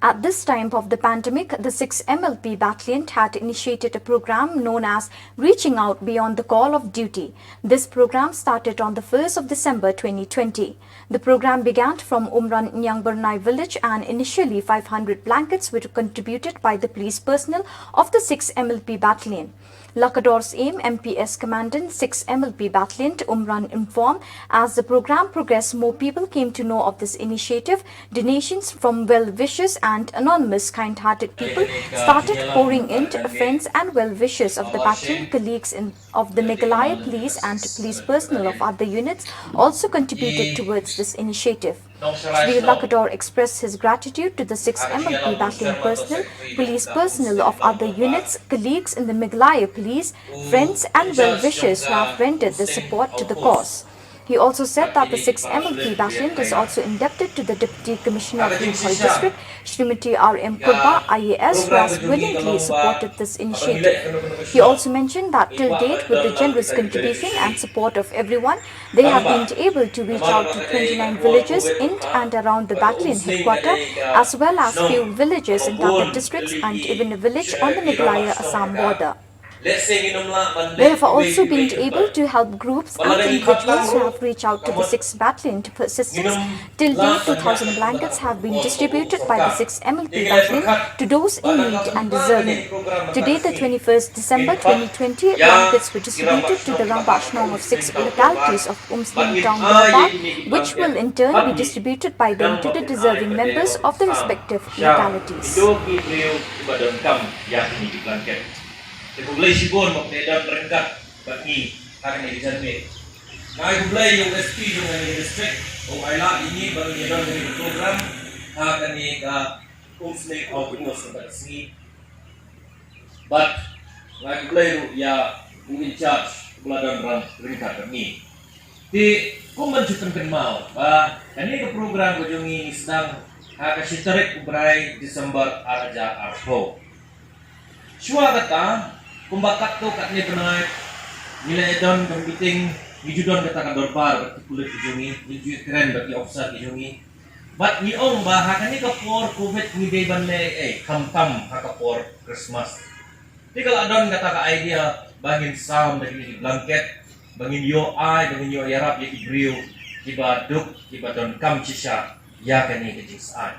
At this time of the pandemic, the 6 MLP Battalion had initiated a program known as Reaching Out Beyond the Call of Duty. This program started on the 1st of December 2020. The program began from Umran Nyangbernai village and initially 500 blankets were contributed by the police personnel of the 6 MLP Battalion. Lakador's aim, MPS Commandant 6 MLP Battalion Umran informed, as the program progressed, more people came to know of this initiative. Donations from well-wishers and anonymous kind-hearted people started pouring in. Friends and well-wishers of the battalion, colleagues of the Meghalaya Police and police personnel of other units also contributed towards this initiative. Shri Lakador expressed his gratitude to the 6 MLP Battalion personnel, police personnel of other units, colleagues in the Meghalaya Police, friends and well-wishers who have rendered their support to the cause. He also said that the 6 MLP Battalion is also indebted to the Deputy Commissioner of the Imphal District, Srimati R.M. Kurba, IAS, who has willingly supported this initiative. He also mentioned that till date, with the generous contribution and support of everyone, they have been able to reach out to 29 villages in and around the battalion headquarters, as well as few villages in other districts and even a village on the Meghalaya-Assam border. They have also been able to help groups and individuals who have reached out to the 6th Battalion for assistance. Till date, 2,000 blankets have been distributed by the 6th MLP Battalion to those in need and deserving. Today, the 21st December 2020, blankets were distributed to the Rambashnong of 6 localities of Umsling Town, Barbad, which will in turn be distributed by them to the deserving members of the respective localities. Kublai sibon maknedam rengkat bagi hari ini janme. Nai kublai yung SP yung district o ayla ini bagi yang dari program akan ni ka umsne of Umos Batsni. But nai kublai ya in charge beladan rengkat bagi. Di kumanjutan kenmal ba ini ke program kujungi sedang akan sitarik ubrai Desember araja arbo. Shua kata kumbakat to kat ni benai nilai don meeting hijudon kata dorbar bagi kulit kijungi hijud keren bagi officer kijungi but ni ong bahakan ni kapor covid ni day banle kam hakapor Christmas di kalau don kata ka idea bangin sound dari ni blanket bangin yo ai bangin yo yarap ya ibriu tiba duk tiba don kam cisha ya kan ni kejis ai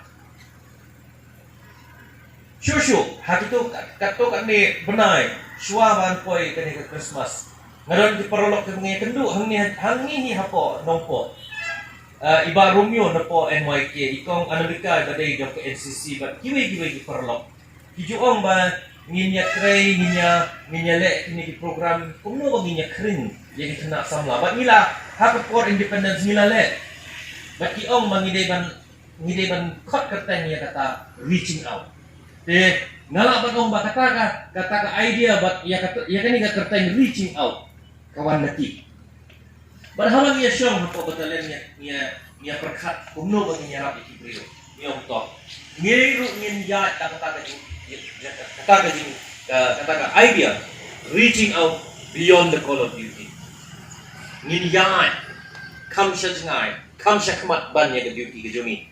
Shushu, hati tu kato kat ni benai, shua ban poi kani ke Christmas. Ngaron di parolok ke mengi kendu hangi ni hapo nongpo. Iba Romeo napo NYK ikong Amerika tadi jom ke NCC but kiwi di parolok. Kijuong ba nginya krei nginya le ini di program kumno ba nginya kring yang kena samla. But nila hapo for independence nila le. But kiong mangidai ban kot kerteng ya kata reaching out. Ngalak bagong ba kata ka idea but ya kan ni kerteng reaching out kawan laki. Berhalang ya syong hapo batalan niya perkat kumno bang niya rapi kibrio. Niya utok. Ngiru ngin ya kata ka idea reaching out beyond the call of duty. Ngin ya kam sya jangai kam sya kemat ban ya ke duty ke jumi.